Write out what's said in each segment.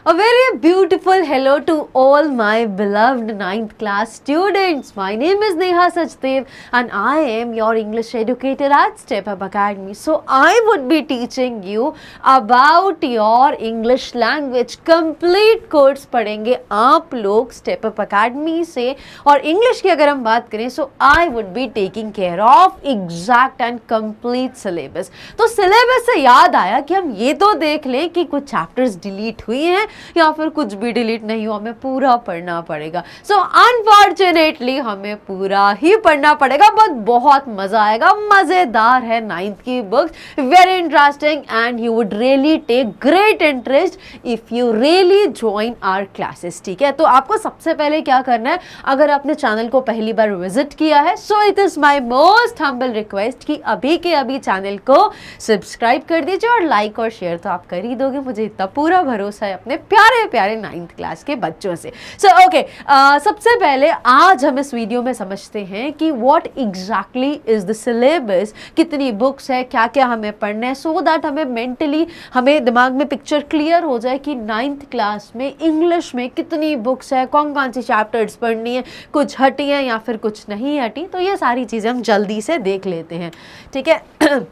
A very beautiful hello to all my beloved 9th class students. My name is Neha Sachdev and I am your English educator at Step Up Academy. So I would be teaching you about your English language. Complete course पढ़ेंगे आप लोग Step Up Academy से और English की अगर हम बात करें so I would be taking care of exact and complete syllabus. तो syllabus से याद आया कि हम ये तो देख लें कि कुछ chapters delete हुई हैं या फिर कुछ भी डिलीट नहीं हुआ, हमें पूरा पढ़ना पड़ेगा. सो अनफॉर्चुनेटली हमें पूरा ही पढ़ना पड़ेगा, बट बहुत मजा आएगा. मजेदार है 9th की books, very interesting and you would really take great interest if you really join our classes. ठीक है, तो आपको सबसे पहले क्या करना है, अगर आपने चैनल को पहली बार विजिट किया है so it is my most humble request कि अभी के अभी चैनल को सब्सक्राइब कर दीजिए और लाइक और शेयर तो आप कर ही दोगे, मुझे इतना पूरा भरोसा है अपने प्यारे प्यारे 9th क्लास के बच्चों से. सो ओके, सबसे पहले आज हम इस वीडियो में समझते हैं कि what exactly is the syllabus, कितनी बुक्स है, क्या क्या हमें पढ़ना है, सो दैट हमें मेंटली हमें दिमाग में पिक्चर क्लियर हो जाए कि 9th क्लास में इंग्लिश में कितनी बुक्स है, कौन कौन सी चैप्टर्स पढ़नी है, कुछ हटी है या फिर कुछ नहीं हटी. तो ये सारी चीज़ें हम जल्दी से देख लेते हैं. ठीक है.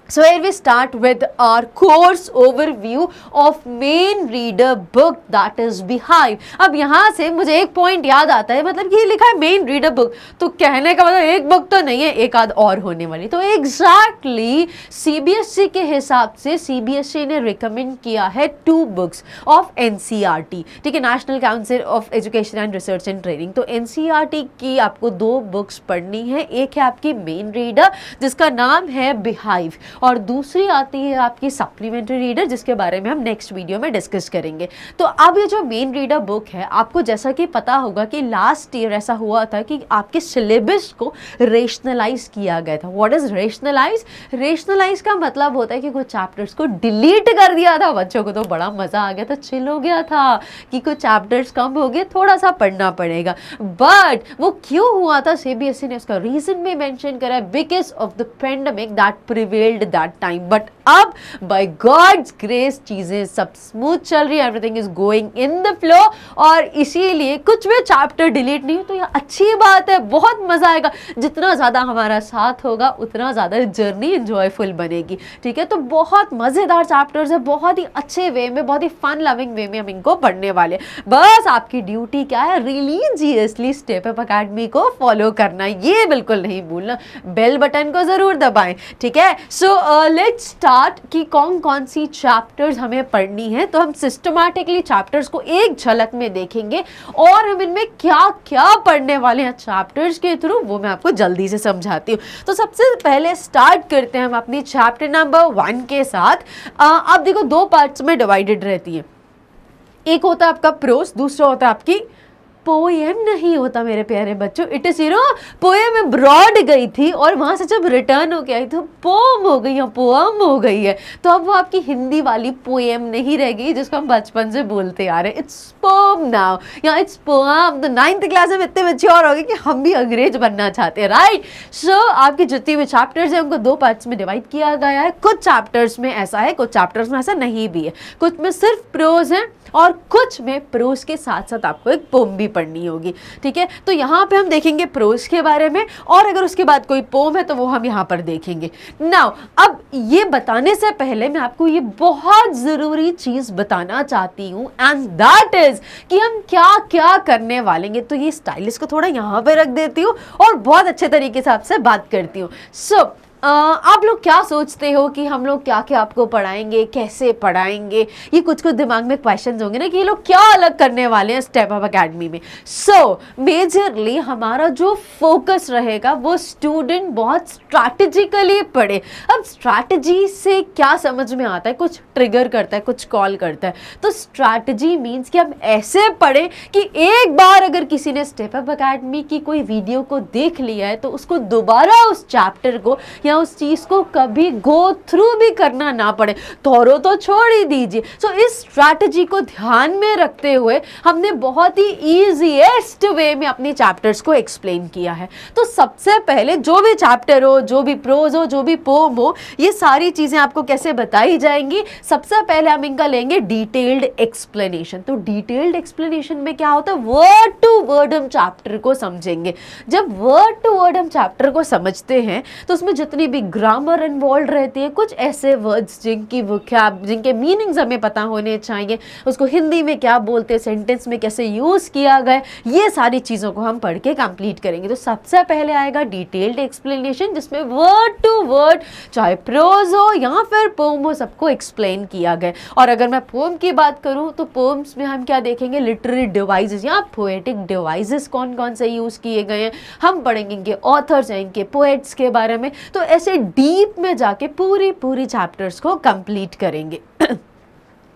So here we start with our course overview of main reader book that is Beehive. अब यहाँ से मुझे एक पॉइंट याद आता है, मतलब ये लिखा है मेन रीडर बुक, तो कहने का मतलब एक बुक तो नहीं है, एक आध और होने वाली. तो एग्जैक्टली CBSE के हिसाब से CBSE ने रिकमेंड किया है 2 बुक्स ऑफ NCERT. ठीक है, national council of education and research and training. तो NCERT की आपको 2 बुक्स पढ़नी है. एक है आपकी मेन रीडर जिसका नाम है Beehive और दूसरी आती है आपकी सप्लीमेंट्री रीडर जिसके बारे में हम नेक्स्ट वीडियो में डिस्कस करेंगे. तो अब ये जो मेन रीडर बुक है, आपको जैसा कि पता होगा कि लास्ट ईयर ऐसा हुआ था कि आपके सिलेबस को रेशनलाइज किया गया था. What is rationalise? रेशनलाइज का मतलब होता है कि कुछ चैप्टर्स को डिलीट कर दिया था. बच्चों को तो बड़ा मजा आ गया था, चिल हो गया था कि कुछ चैप्टर्स कम हो गए, थोड़ा सा पढ़ना पड़ेगा. बट वो क्यों हुआ था, CBSE ने उसका रीजन भी मेंशन करा है, because of the pandemic that prevailed that time. But अब बाय गॉड्स ग्रेस चीजें सब स्मूथ चल रही है, everything is going in the flow और इसीलिए कुछ भी चैप्टर डिलीट नहीं हो तो ये अच्छी बात है, बहुत मजा आएगा. जितना ज्यादा हमारा साथ होगा उतना ज्यादा जर्नी एंजॉयफुल बनेगी. ठीक है, तो बहुत मजेदार चैप्टर्स है, बहुत ही अच्छे वे में, बहुत ही फन लविंग वे में हम इनको पढ़ने वाले. बस आपकी ड्यूटी क्या है, रिलीजियसली स्टेप अप अकेडमी को फॉलो करना, ये बिल्कुल नहीं भूलना, बेल बटन को जरूर दबाएं. ठीक है, सो लेट्स स्टार्ट कि कौन कौन सी चैप्टर्स हमें पढ़नी है. तो हम सिस्टमैटिकली चैप्टर्स को एक झलक में देखेंगे और हम इनमें क्या क्या पढ़ने वाले हैं चैप्टर्स के थ्रू, वो मैं आपको जल्दी से समझाती हूँ. तो सबसे पहले स्टार्ट करते हैं हम अपनी चैप्टर नंबर 1 के साथ. आप देखो 2 पार्ट्स में डिवाइडेड रहती है. एक होता है आपका प्रोस, दूसरा होता है आपकी पोएम. नहीं होता मेरे प्यारे बच्चों, इट इज पोएम में ब्रॉड गई थी और वहां से जब रिटर्न हो गया तो पोम हो गई या पोएम हो गई है. तो अब वो आपकी हिंदी वाली पोएम नहीं रह गई जिसको हम बचपन से बोलते आ रहे हैं. इट्स पोम नाउ या इट्स पोएम. तो 9th क्लास में इतने मैच्योर हो गए कि हम भी अंग्रेज बनना चाहते हैं, राइट. सो आपके जितने भी चैप्टर्स हैं उनको 2 पार्ट्स में डिवाइड किया गया है. कुछ चैप्टर्स में ऐसा है, कुछ चैप्टर्स में ऐसा नहीं भी है. कुछ में सिर्फ प्रोज है और कुछ में प्रोज के साथ साथ आपको एक पोम भी पढ़नी होगी. ठीक है, तो यहाँ पे हम देखेंगे प्रोज के बारे में और अगर उसके बाद कोई पोम है तो वो हम यहाँ पर देखेंगे. नाउ अब ये बताने से पहले मैं आपको ये बहुत जरूरी चीज बताना चाहती हूँ एंड दैट इज कि हम क्या क्या करने वाले हैं. तो ये स्टाइलिश को थोड़ा यहाँ पे रख देती हूँ और बहुत अच्छे तरीके से आपसे बात करती हूँ. सो आप लोग क्या सोचते हो कि हम लोग क्या क्या आपको पढ़ाएंगे, कैसे पढ़ाएंगे, ये कुछ कुछ दिमाग में क्वेश्चंस होंगे ना कि ये लोग क्या अलग करने वाले हैं स्टेप अप एकेडमी में. सो मेजरली हमारा जो फोकस रहेगा वो स्टूडेंट बहुत स्ट्रैटेजिकली पढ़े. अब स्ट्रैटेजी से क्या समझ में आता है, कुछ ट्रिगर करता है, कुछ कॉल करता है. तो स्ट्रैटेजी मीन्स कि हम ऐसे पढ़े कि एक बार अगर किसी ने स्टेप अप एकेडमी की कोई वीडियो को देख लिया है तो उसको दोबारा उस चैप्टर को या उस चीज़ को कभी गो थ्रू भी करना ना पड़े। थोरो तो छोड़ ही दीजिए। सो इस स्ट्रैटेजी को ध्यान में रखते हुए हमने बहुत ही ईजीएस्ट वे में अपने चैप्टर्स को एक्सप्लेन किया है। तो सबसे पहले जो भी चैप्टर हो, जो भी प्रोज हो, जो भी पोम हो, ये सारी चीज़ें आपको कैसे बताई जाएंगी। सबसे पहले हम इनका लेंगे डिटेल्ड एक्सप्लेनेशन। तो डिटेल्ड एक्सप्लेनेशन में क्या होता है, वर्ड टू वर्ड हम चैप्टर को समझेंगे। जब वर्ड टू वर्ड हम चैप्टर को समझते हैं तो उसमें जितनी भी ग्रामर इन्वॉल्व रहती है, कुछ ऐसे वर्ड्स जिनके मीनिंग्स हमें पता होने चाहिए, उसको हिंदी में क्या बोलते हैं, सेंटेंस में कैसे यूज किया गया, ये सारी चीज़ों को हम पढ़ के कंप्लीट करेंगे। तो सबसे पहले आएगा डिटेल्ड एक्सप्लेनेशन, जिसमें वर्ड टू वर्ड चाहे प्रोज हो या फिर पोम हो, सबको एक्सप्लेन किया गया। और अगर मैं पोम की बात करूं तो पोम्स में हम क्या देखेंगे, लिटरेरी डिवाइसेस या पोएटिक डिवाइसेस कौन कौन से यूज किए गए हैं, हम पढ़ेंगे इनके ऑथर्स हैं, इनके पोएट्स के बारे में। तो ऐसे डीप में जाके पूरी चैप्टर्स को कंप्लीट करेंगे।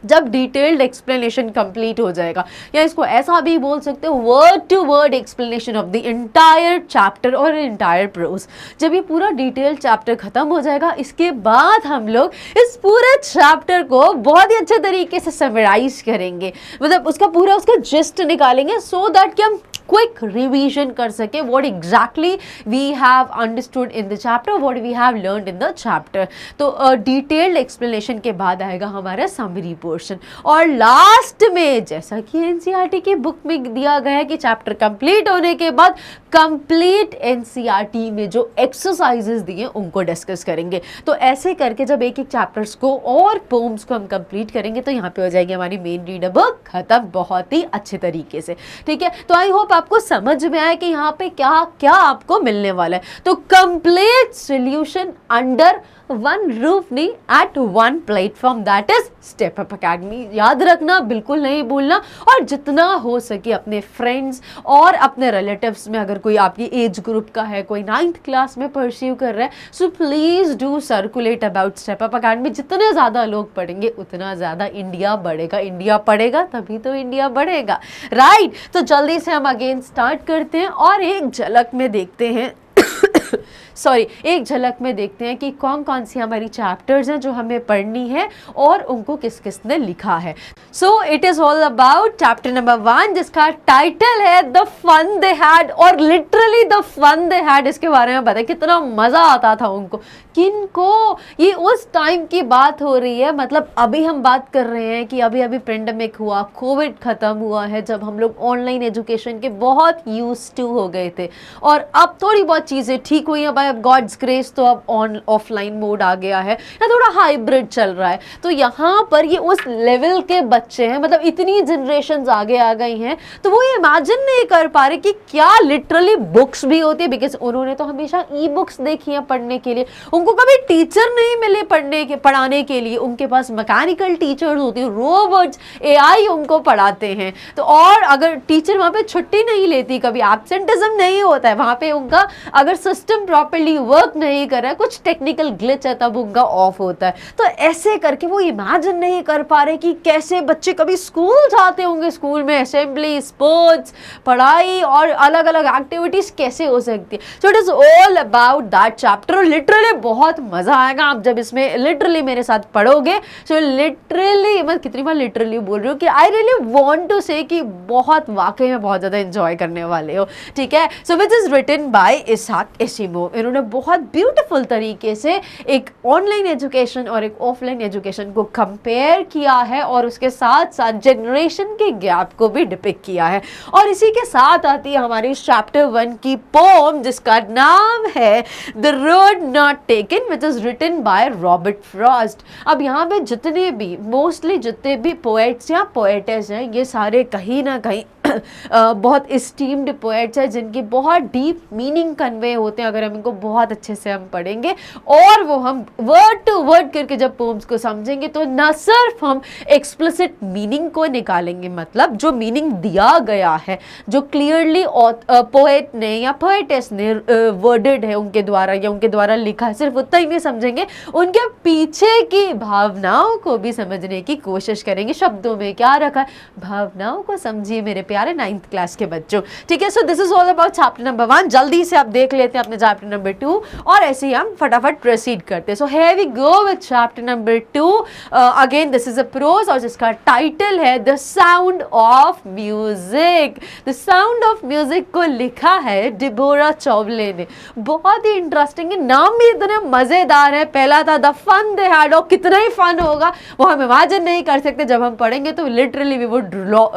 जब डिटेल्ड एक्सप्लेनेशन कंप्लीट हो जाएगा, या इसको ऐसा भी बोल सकते हो, word to word explanation of the entire chapter और इंटायर प्रोज, जब ये पूरा डिटेल्ड चैप्टर खत्म हो जाएगा, इसके बाद हम लोग इस पूरे चैप्टर को बहुत ही अच्छे तरीके से समराइज करेंगे, मतलब उसका जिस्ट निकालेंगे, सो दैट कि हम क्विक रिवीजन कर सके what exactly we have understood in the chapter, what we have learned in the chapter. तो डिटेल्ड एक्सप्लेनेशन के बाद आएगा हमारा समरी पोर्शन, और लास्ट में जैसा कि एनसीईआरटी की बुक में दिया गया है कि चैप्टर कंप्लीट होने के बाद कंप्लीट एनसीईआरटी में जो एक्सरसाइजेस दिए उनको डिस्कस करेंगे। तो ऐसे करके जब एक एक चैप्टर्स को और पोम्स को हम कंप्लीट करेंगे तो यहाँ पे हो जाएगी हमारी मेन रीडर बुक खत्म, बहुत ही अच्छे तरीके से। ठीक है, तो आई होप आपको समझ में आया कि यहाँ पे क्या क्या आपको मिलने वाला है। तो complete solution under one roof नहीं, at one platform, that is Step up Academy. याद रखना, बिल्कुल नहीं भूलना, और जितना हो सके अपने फ्रेंड्स और अपने रिलेटिव्स में, अगर कोई आपकी एज ग्रुप का है, कोई 9th क्लास में परस्यू कर रहा है, so please do circulate about step up academy. जितने ज़्यादा लोग पढ़ेंगे उतना ज़्यादा इंडिया बढ़ेगा, इंडिया पढ़ेगा तभी तो इंडिया बढ़ेगा, राइट। तो जल्दी से हम अगेन स्टार्ट करते हैं और एक झलक में देखते हैं एक झलक में देखते हैं कि कौन कौन सी हमारी चैप्टर्स हैं जो हमें पढ़नी है और उनको किस किस ने लिखा है। So it is all about chapter number 1, जिसका टाइटल है द फन दे हैड, और literally the fun they had, इसके बारे में बताया कितना मजा आता था उनको। किनको? ये उस टाइम की बात हो रही है, मतलब अभी हम बात कर रहे हैं कि अभी अभी पेंडेमिक हुआ, कोविड खत्म हुआ है, जब हम लोग ऑनलाइन एजुकेशन के बहुत यूज्ड टू हो गए थे, और अब थोड़ी बहुत चीजें ठीक हुई हैं, बाय गॉड्स ग्रेस। तो अब ऑफलाइन मोड आ गया है या थोड़ा हाइब्रिड चल रहा है। तो यहाँ पर ये उस लेवल के बच्चे हैं, मतलब इतनी जनरेशंस आगे आ गई हैं, तो वो ये इमेजिन नहीं कर पा रहे कि क्या लिटरली बुक्स भी होती है, बिकॉज उन्होंने तो हमेशा ई बुक्स देखी हैं पढ़ने के लिए, उनको कभी टीचर नहीं मिले पढ़ाने के लिए, उनके पास मैकेनिकल टीचर्स होती है, रोबोट्स, एआई उनको पढ़ाते हैं। तो और अगर टीचर वहाँ पे छुट्टी नहीं लेती, कभी एब्सेंटिज्म नहीं होता है वहाँ पे, उनका अगर सिस्टम प्रॉपर्ली वर्क नहीं कर रहा है, कुछ टेक्निकल ग्लिच है, तब उनका ऑफ होता है। तो ऐसे करके वो इमेजिन नहीं कर पा रहे कि कैसे बच्चे कभी स्कूल जाते होंगे, स्कूल में असेंबली, स्पोर्ट्स, पढ़ाई और अलग अलग एक्टिविटीज कैसे हो सकती है। So it is all about that chapter. Literally बहुत मजा आएगा आप जब इसमें लिटरली मेरे साथ पढ़ोगे। सो लिटरली, मैं कितनी बार लिटरली बोल रही हूँ कि आई रियली वांट टू से कि बहुत वाकई में बहुत ज्यादा एंजॉय करने वाले हो। ठीक है, so which is written by Isaac Asimov. इन्होंने बहुत ब्यूटीफुल तरीके से एक ऑनलाइन एजुकेशन और एक ऑफलाइन एजुकेशन को कंपेयर किया है, और उसके साथ साथ जनरेशन के गैप को भी डिपिक्ट किया है। और इसी के साथ आती है हमारी चैप्टर 1 की पोम, जिसका नाम है the road not taken, which is written by Robert Frost. अब यहाँ पे मोस्टली जितने भी पोएट्स या पोएटेस हैं, ये सारे कहीं ना कहीं बहुत इस्टीम्ड पोएट्स हैं, जिनकी बहुत डीप मीनिंग कन्वे होते हैं अगर हम इनको बहुत अच्छे से हम पढ़ेंगे, और वो हम वर्ड टू वर्ड करके जब पोम्स को समझेंगे तो न सिर्फ हम एक्सप्लिसिट मीनिंग को निकालेंगे, मतलब जो मीनिंग दिया गया है, जो क्लियरली पोएट ने या पोएटेस ने वर्डेड है उनके द्वारा या उनके द्वारा लिखा है, सिर्फ उतना ही नहीं समझेंगे, उनके पीछे की भावनाओं को भी समझने की कोशिश करेंगे। शब्दों में क्या रखा है, भावनाओं को समझिए मेरे प्यारे प्यारे 9th क्लास के बच्चों, ठीक है। So this is all about chapter number 1। जल्दी से आप देख लेते हैं अपने चैप्टर नंबर 2 और ऐसे ही हम फटाफट प्रोसीड करते हैं। So here we go with chapter number 2। Again this is a prose और जिसका टाइटल है the sound of music. The sound of music को लिखा है डिबोरा चौबले ने। बहुत ही इंटरेस्टिंग है, नाम भी इतने मजेदार है। पहला था द फन दे हैड, और कितना ही फन होगा वो हम इमेजिन नहीं कर सकते, जब हम पढ़ेंगे तो literally we would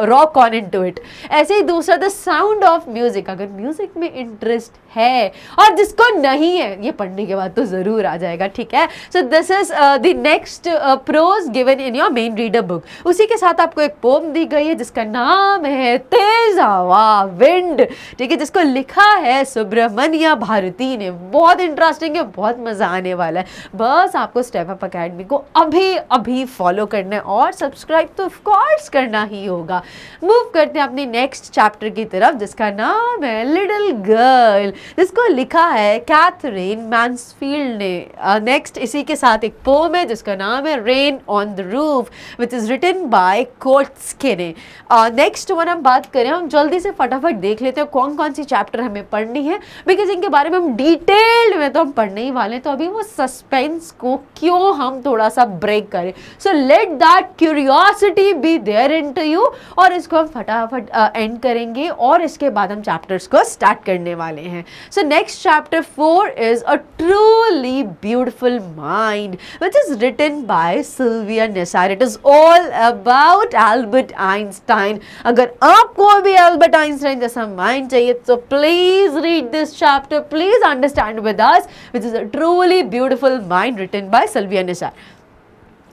rock on into it. ऐसे ही दूसरा द साउंड ऑफ म्यूजिक, अगर म्यूजिक में इंटरेस्ट है और जिसको नहीं है ये पढ़ने के बाद तो जरूर आ जाएगा, ठीक है। So this is the next prose given in your main reader book. उसी के साथ आपको एक पोम दी गई है जिसका नाम है तेज हवा विंड, ठीक है, जिसको लिखा है सुब्रमण्या भारती ने। बहुत इंटरेस्टिंग है, बहुत मजा आने वाला है। बस आपको स्टेप अप अकेडमी को अभी अभी फॉलो करना है और सब्सक्राइब तो ऑफ कोर्स करना ही होगा। मूव करते हैं अपने नेक्स्ट चैप्टर की तरफ जिसका नाम है लिटिल गर्ल, जिसको लिखा है कैथरीन मैन्सफील्ड ने। नेक्स्ट इसी के साथ एक पोम है जिसका नाम है rain on the roof which is written by Kotske ने। नेक्स्ट वन हम बात करें, हम जल्दी से फटाफट देख लेते हैं कौन कौन सी चैप्टर हमें पढ़नी है, बिकॉज इनके बारे में हम डिटेल्ड में तो हम पढ़ने ही वाले हैं, तो अभी वो सस्पेंस को क्यों हम थोड़ा सा ब्रेक करें। So let that curiosity be there into you, और इसको हम फटाफट एंड करेंगे और इसके बाद हम चैप्टर्स को स्टार्ट करने वाले हैं। So next chapter 4 is a truly beautiful mind which is written by Sylvia Nasar. It is all about Albert Einstein. अगर आपको भी एल्बर्ट आइंस्टाइन जैसा माइंड चाहिए तो please read this chapter, please understand with us, which is a truly beautiful mind written by Sylvia Nasar.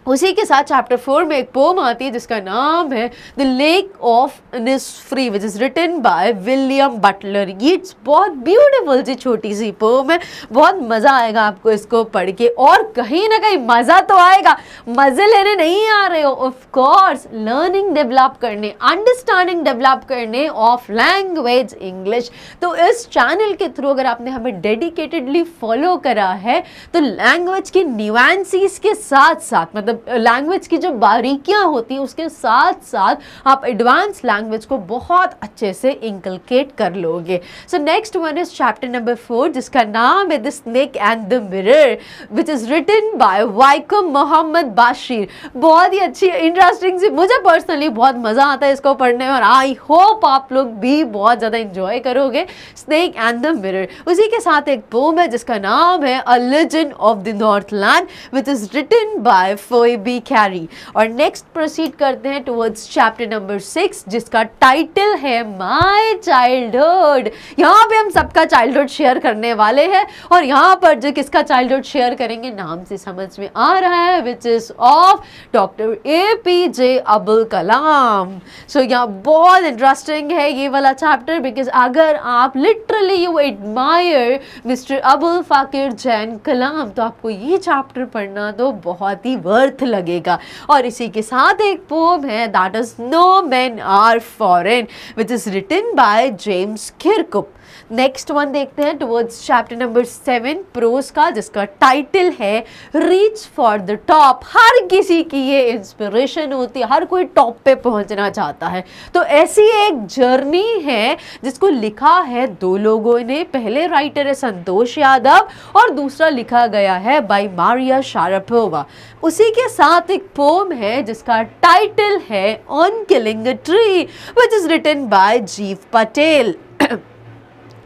उसी के साथ chapter 4 में एक पोम आती है जिसका नाम है the lake of Innisfree which is written by William Butler. ये बहुत ब्यूटीफुल सी छोटी सी पोम है, बहुत मज़ा आएगा आपको इसको पढ़ के, और कहीं ना कहीं मज़ा तो आएगा, मज़े लेने नहीं आ रहे हो, ऑफ कोर्स लर्निंग डेवलप करने, अंडरस्टैंडिंग डेवलप करने ऑफ लैंग्वेज इंग्लिश। तो इस चैनल के थ्रू अगर आपने हमें डेडिकेटेडली फॉलो करा है तो लैंग्वेज की न्यूएंसीज के साथ साथ, मतलब लैंग्वेज की जो बारीकियां होती हैं उसके साथ साथ आप एडवांस लैंग्वेज को बहुत अच्छे से इंकलकेट कर लोगे। So next one is chapter number 4 जिसका नाम है the snake and the mirror which is written by Vaikom Muhammad Basheer. बहुत ही अच्छी इंटरेस्टिंग सी, मुझे पर्सनली बहुत मजा आता है इसको पढ़ने में और आई होप आप लोग भी बहुत ज्यादा इंजॉय करोगे। Snake and the mirror. उसी के साथ एक पोम है जिसका नाम है a legend of the northland which is written by B Carey. और नेक्स्ट प्रोसीड करते हैं टुवर्ड्स चैप्टर नंबर 6 जिसका टाइटल है माय चाइल्डहुड। यहाँ पे हम सबका चाइल्डहुड शेयर करने वाले हैं और यहाँ पर जो किसका चाइल्डहुड शेयर करेंगे नाम से समझ में आ रहा है, which is of doctor APJ Abdul Kalam. So यहाँ बहुत इंटरेस्टिंग है ये वाला चैप्टर, बिकॉज अगर आप literally you admire mister Abul फकीर जैन कलाम तो आपको ये चैप्टर पढ़ना तो बहुत ही वर्थ लगेगा। और इसी के साथ एक पोम है that is no men are foreign which is written by James Kirkup. Next one देखते हैं टुवर्ड्स चैप्टर नंबर 7 प्रोज का जिसका टाइटल है रीच फॉर द टॉप। हर किसी की ये इंस्पिरेशन होती है, हर कोई टॉप पे पहुंचना चाहता है। तो ऐसी एक जर्नी है जिसको लिखा है दो लोगों ने, पहले राइटर है संतोष यादव और दूसरा लिखा गया है बाय मारिया शारापोवा। उसी के साथ एक पोम है जिसका टाइटल है on killing a tree which is written by Gieve Patel.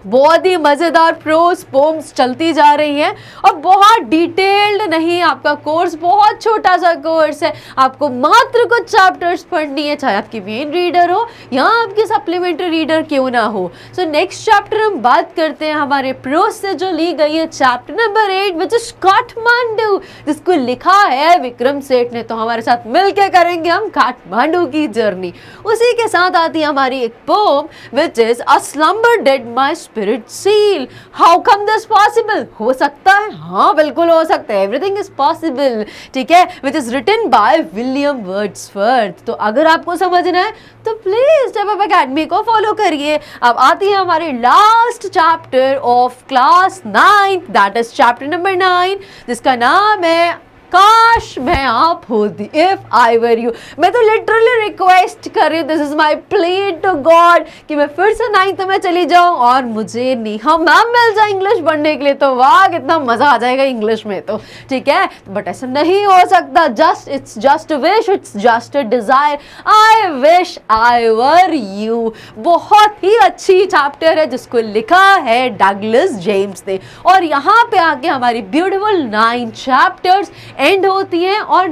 बहुत ही मज़ेदार प्रोज पोम्स चलती जा रही हैं और बहुत डिटेल्ड नहीं, आपका कोर्स बहुत छोटा सा कोर्स है, आपको मात्र कुछ चैप्टर्स पढ़नी है, चाहे आपकी मेन रीडर हो या आपकी सप्लीमेंट्री रीडर क्यों ना हो। सो नेक्स्ट चैप्टर हम बात करते हैं हमारे प्रोज से जो ली गई है chapter number 8 which is Kathmandu, जिसको लिखा है विक्रम सेठ ने। तो हमारे साथ मिलकर करेंगे हम काठमांडू की जर्नी। उसी के साथ आती है हमारी एक poem which is a slumber did my spirit seal. How come this possible? हो सकता है, हाँ बिल्कुल हो सकता है, एवरीथिंग इज पॉसिबल, ठीक है, which is written by William Wordsworth. तो अगर आपको समझना है तो प्लीज स्टेप अप एकेडमी को फॉलो करिए। अब आती है हमारे last chapter of class 9, that is chapter number 9 जिसका नाम है काश मैं आप होती, इफ आई वर यू। मैं तो लिटरली रिक्वेस्ट कर रही हूँ, this is my prayer to God कि मैं फिर से 9th में चली जाऊँ और मुझे नेहा मैम मिल जाए इंग्लिश पढ़ने के लिए, तो वाह कितना मजा आ जाएगा इंग्लिश में तो, ठीक है। बट ऐसा नहीं हो सकता, it's just wish, it's just a desire. I wish I were you बहुत ही अच्छी चैप्टर है जिसको लिखा है डगलस जेम्स ने, और यहाँ पे आके हमारी ब्यूटीफुल 9 चैप्टर्स एंड होती हैं और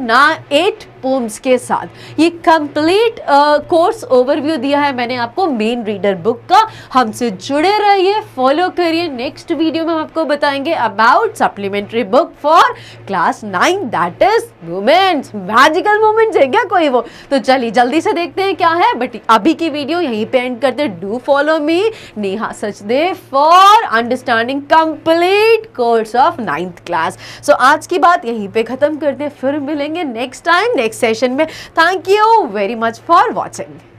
8 पोम्स के साथ। ये कंप्लीट कोर्स ओवरव्यू दिया है मैंने आपको मेन रीडर बुक का। हमसे जुड़े रहिए, फॉलो करिए। नेक्स्ट वीडियो में हम आपको बताएंगे about supplementary book for class 9, that is moments. Magical moments है क्या कोई वो? तो चलिए जल्दी से देखते हैं क्या है। बट अभी की वीडियो यहीं पे एंड करते। Do follow me Neha Sachdev for understanding complete course of 9th class. So आज की बात यहीं पे खत्म करते हैं, फिर मिलेंगे नेक्स्ट टाइम नेक्स्ट सेशन में। Thank you very much for watching.